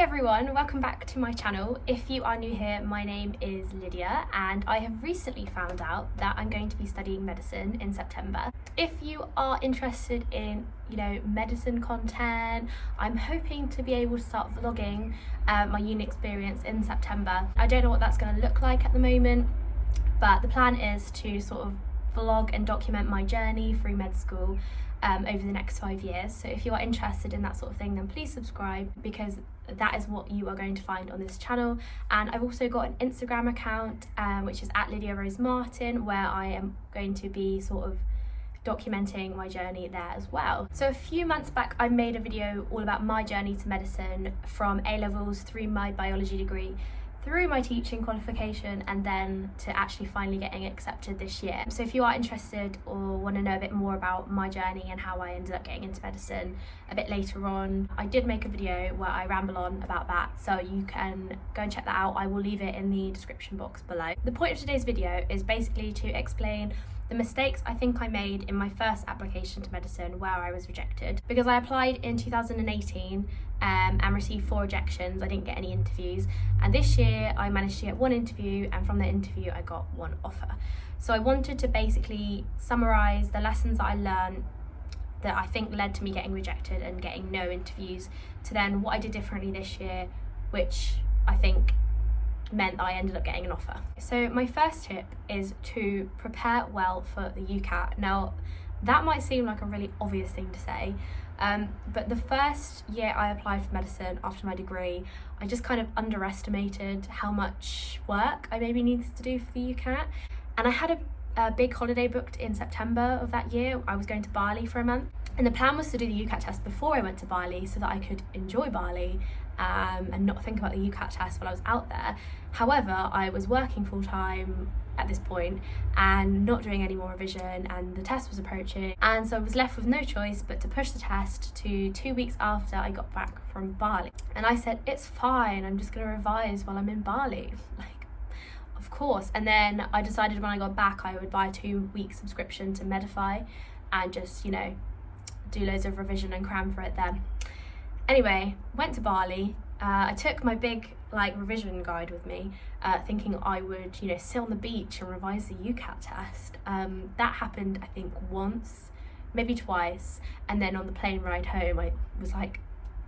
everyone, welcome back to my channel. If you are new here, my name is Lydia and I have recently found out that I'm going to be studying medicine in September. If you are interested in, medicine content, I'm hoping to be able to start vlogging my uni experience in September. I don't know what that's going to look like at the moment, but the plan is to sort of vlog and document my journey through med school over the next 5 years. So if you are interested in that sort of thing, then please subscribe, because that is what you are going to find on this channel. And I've also got an Instagram account which is at Lydia Rose Martin, where I am going to be sort of documenting my journey there as well. So a few months back I made a video all about my journey to medicine from A-levels through my biology degree, through my teaching qualification, and then to actually finally getting accepted this year. So if you are interested or want to know a bit more about my journey and how I ended up getting into medicine a bit later on, I did make a video where I ramble on about that, so you can go and check that out. I will leave it in the description box below. The point of today's video is basically to explain the mistakes I think I made in my first application to medicine, where I was rejected. Because I applied in 2018 and received 4 rejections. I didn't get any interviews, and this year I managed to get 1 interview, and from the interview I got 1 offer. So I wanted to basically summarise the lessons that I learned that I think led to me getting rejected and getting no interviews, to then what I did differently this year, which I think meant I ended up getting an offer. So my first tip is to prepare well for the UCAT. Now that might seem like a really obvious thing to say, but the first year I applied for medicine after my degree, I just kind of underestimated how much work I maybe needed to do for the UCAT. And I had a big holiday booked in September of that year. I was going to Bali for a month, and the plan was to do the UCAT test before I went to Bali so that I could enjoy Bali and not think about the UCAT test while I was out there. However, I was working full-time at this point and not doing any more revision, and the test was approaching, and so I was left with no choice but to push the test to 2 weeks after I got back from Bali. And I said, it's fine, I'm just going to revise while I'm in Bali. Like, of course. And then I decided when I got back I would buy a 2-week subscription to Medify and just, do loads of revision and cram for it then. Anyway, went to Bali. I took my big revision guide with me, thinking I would, sit on the beach and revise the UCAT test. That happened, I think, once, maybe twice, and then on the plane ride home, I was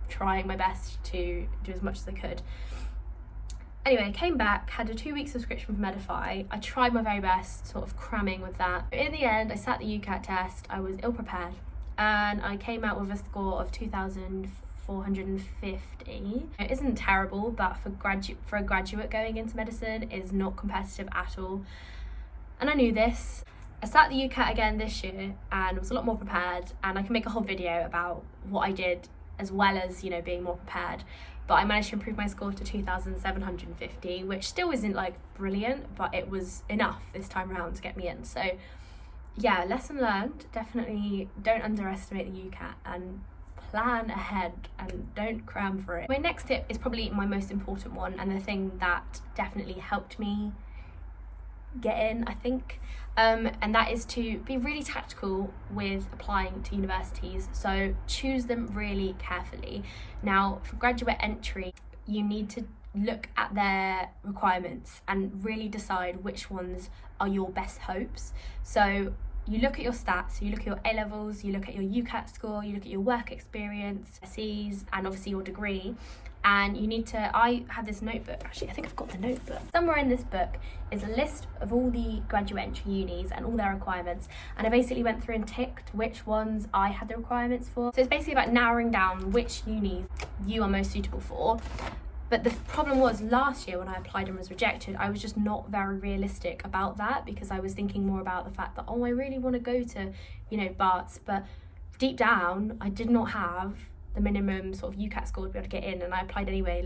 trying my best to do as much as I could. Anyway, came back, had a 2-week subscription for Medify. I tried my very best, sort of cramming with that. In the end, I sat the UCAT test. I was ill prepared, and I came out with a score of 2,450. It isn't terrible, but for a graduate going into medicine is not competitive at all. And I knew this. I sat the UCAT again this year and was a lot more prepared, and I can make a whole video about what I did as well as, being more prepared. But I managed to improve my score to 2,750, which still isn't brilliant, but it was enough this time around to get me in. So yeah, lesson learned. Definitely don't underestimate the UCAT and plan ahead and don't cram for it. My next tip is probably my most important one, and the thing that definitely helped me get in, I think, and that is to be really tactical with applying to universities. So choose them really carefully. Now, for graduate entry, you need to look at their requirements and really decide which ones are your best hopes. So you look at your stats, you look at your A-levels, you look at your UCAT score, you look at your work experience, SEs, and obviously your degree. And you need to, I had this notebook, actually, I think I've got the notebook. Somewhere in this book is a list of all the graduate entry unis and all their requirements. And I basically went through and ticked which ones I had the requirements for. So it's basically about narrowing down which unis you are most suitable for. But the problem was, last year when I applied and was rejected, I was just not very realistic about that, because I was thinking more about the fact that, I really want to go to, Barts, but deep down, I did not have the minimum sort of UCAT score to be able to get in, and I applied anyway,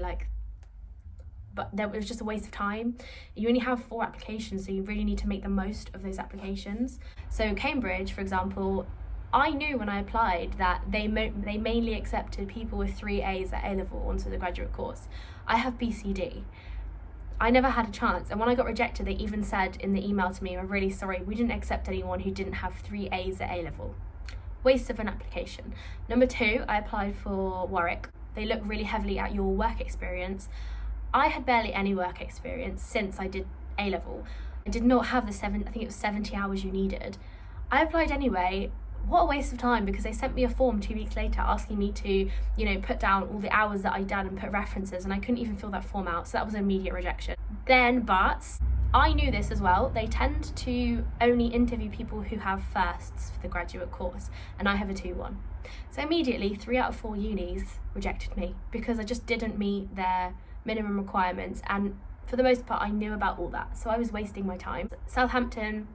but it was just a waste of time. You only have 4 applications, so you really need to make the most of those applications. So Cambridge, for example, I knew when I applied that they mainly accepted people with 3 A's at A-level onto the graduate course. I have BCD. I never had a chance, and when I got rejected, they even said in the email to me, "We're really sorry, we didn't accept anyone who didn't have 3 A's at A-level." Waste of an application. Number 2, I applied for Warwick. they look really heavily at your work experience. I had barely any work experience since I did A-level. I did not have I think it was 70 hours you needed. I applied anyway. What a waste of time, because they sent me a form 2 weeks later asking me to, put down all the hours that I'd done and put references, and I couldn't even fill that form out, so that was an immediate rejection. Then Barts, I knew this as well, they tend to only interview people who have firsts for the graduate course, and I have a 2-1. So immediately 3 out of 4 unis rejected me because I just didn't meet their minimum requirements, and for the most part I knew about all that, so I was wasting my time. Southampton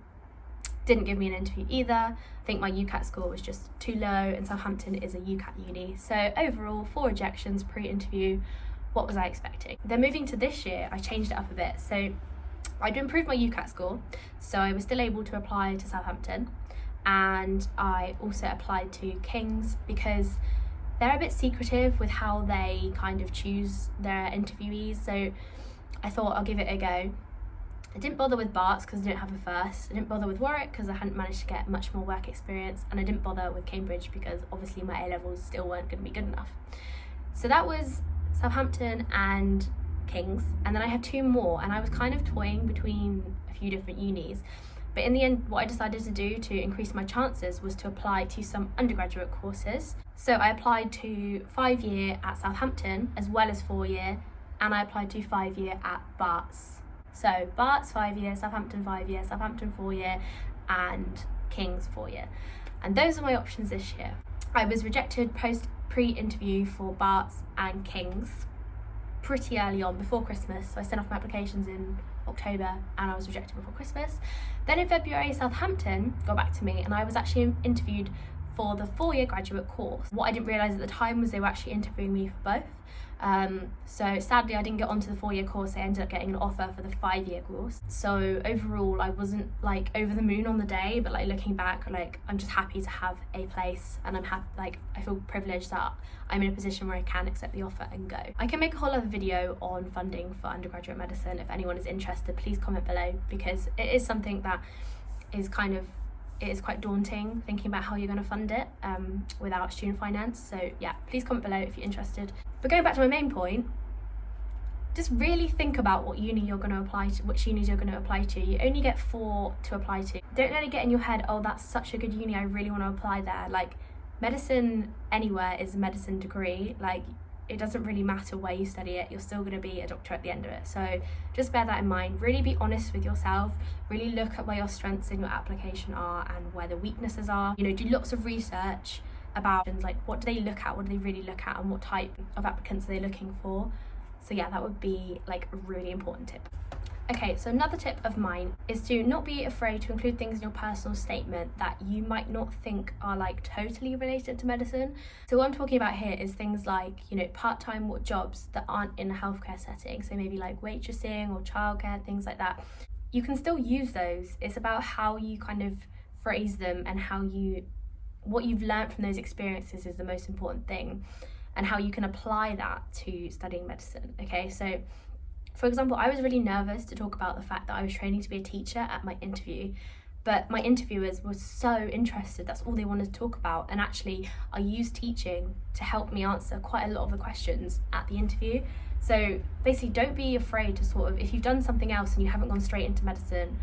didn't give me an interview either. I think my UCAT score was just too low, and Southampton is a UCAT uni. So overall, 4 rejections pre-interview. What was I expecting? Then moving to this year, I changed it up a bit. So I'd improved my UCAT score, so I was still able to apply to Southampton, and I also applied to King's because they're a bit secretive with how they kind of choose their interviewees. So I thought I'll give it a go. I didn't bother with Barts because I didn't have a first. I didn't bother with Warwick because I hadn't managed to get much more work experience, and I didn't bother with Cambridge because obviously my A-levels still weren't going to be good enough. So that was Southampton and King's, and then I had 2 more, and I was kind of toying between a few different unis. But in the end, what I decided to do to increase my chances was to apply to some undergraduate courses. So I applied to 5-year at Southampton as well as 4-year, and I applied to 5-year at Barts. So Barts 5-year, Southampton 5-year, Southampton 4-year, and King's 4-year. And those are my options this year. I was rejected pre-interview for Barts and King's pretty early on, before Christmas. So I sent off my applications in October and I was rejected before Christmas. Then in February, Southampton got back to me, and I was actually interviewed for the 4-year graduate course. What I didn't realise at the time was they were actually interviewing me for both. So sadly I didn't get onto the 4-year course. I ended up getting an offer for the 5-year course. So overall I wasn't like over the moon on the day, but like looking back, like I'm just happy to have a place, and I'm happy, like I feel privileged that I'm in a position where I can accept the offer and go. I can make a whole other video on funding for undergraduate medicine. If anyone is interested, please comment below, because it is something that is it is quite daunting thinking about how you're going to fund it without student finance. So yeah, please comment below if you're interested. But going back to my main point, just really think about what uni you're going to apply to, which unis you're going to apply to. You only get 4 to apply to. Don't let it get in your head, oh, that's such a good uni, I really want to apply there. Like, medicine anywhere is a medicine degree. Like, it doesn't really matter where you study it, you're still going to be a doctor at the end of it. So just bear that in mind. Really be honest with yourself. Really look at where your strengths in your application are and where the weaknesses are. Do lots of research about things like what do they look at, what do they really look at, and what type of applicants are they looking for. So yeah, that would be like a really important tip. Okay, so another tip of mine is to not be afraid to include things in your personal statement that you might not think are like totally related to medicine. So what I'm talking about here is things like, part-time jobs that aren't in a healthcare setting. So maybe like waitressing or childcare, things like that. You can still use those. It's about how you kind of phrase them, and what you've learned from those experiences is the most important thing, and how you can apply that to studying medicine. Okay, so for example, I was really nervous to talk about the fact that I was training to be a teacher at my interview, but my interviewers were so interested. That's all they wanted to talk about. And actually, I used teaching to help me answer quite a lot of the questions at the interview. So basically, don't be afraid to if you've done something else and you haven't gone straight into medicine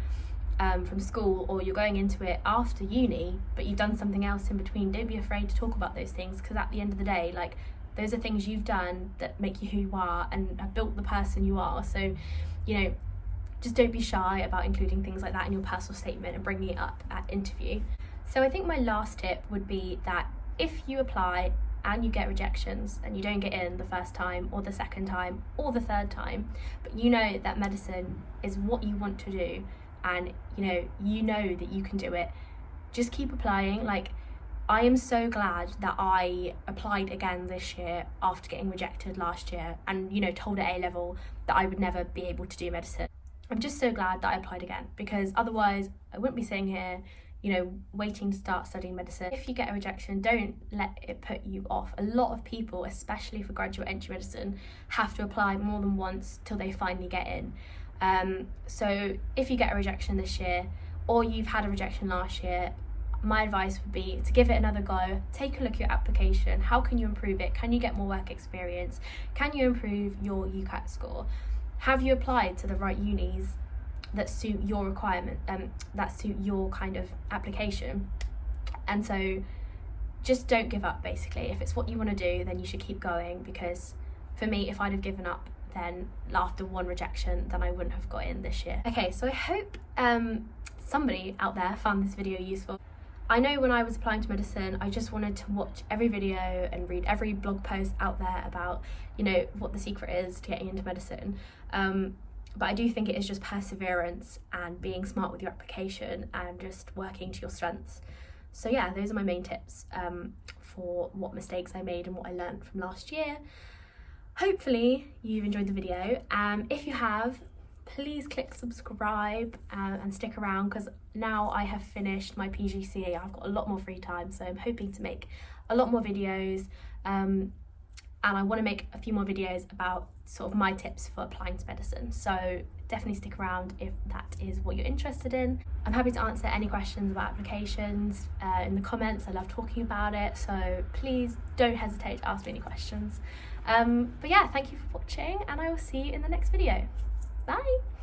from school, or you're going into it after uni, but you've done something else in between, don't be afraid to talk about those things, because at the end of the day, like, those are things you've done that make you who you are and have built the person you are. So, just don't be shy about including things like that in your personal statement and bringing it up at interview. So I think my last tip would be that if you apply and you get rejections and you don't get in the first time or the second time or the third time, but you know that medicine is what you want to do, and you know that you can do it, just keep applying. Like, I am so glad that I applied again this year after getting rejected last year and, told at A-level that I would never be able to do medicine. I'm just so glad that I applied again, because otherwise I wouldn't be sitting here, waiting to start studying medicine. If you get a rejection, don't let it put you off. A lot of people, especially for graduate entry medicine, have to apply more than once till they finally get in. So if you get a rejection this year, or you've had a rejection last year, my advice would be to give it another go. Take a look at your application. How can you improve it? Can you get more work experience? Can you improve your UCAT score? Have you applied to the right unis that suit your requirement, that suit your kind of application? And so just don't give up, basically. If it's what you want to do, then you should keep going, because for me, if I'd have given up then after one rejection, then I wouldn't have got in this year. Okay, so I hope somebody out there found this video useful. I know when I was applying to medicine, I just wanted to watch every video and read every blog post out there about, you know, what the secret is to getting into medicine. But I do think it is just perseverance and being smart with your application and just working to your strengths. So yeah, those are my main tips for what mistakes I made and what I learned from last year. Hopefully you've enjoyed the video. If you have, please click subscribe and stick around, because now I have finished my PGCE, I've got a lot more free time, so I'm hoping to make a lot more videos, and I want to make a few more videos about sort of my tips for applying to medicine. So definitely stick around if that is what you're interested in. I'm happy to answer any questions about applications in the comments. I love talking about it, so please don't hesitate to ask me any questions. But yeah, thank you for watching, and I will see you in the next video. Bye!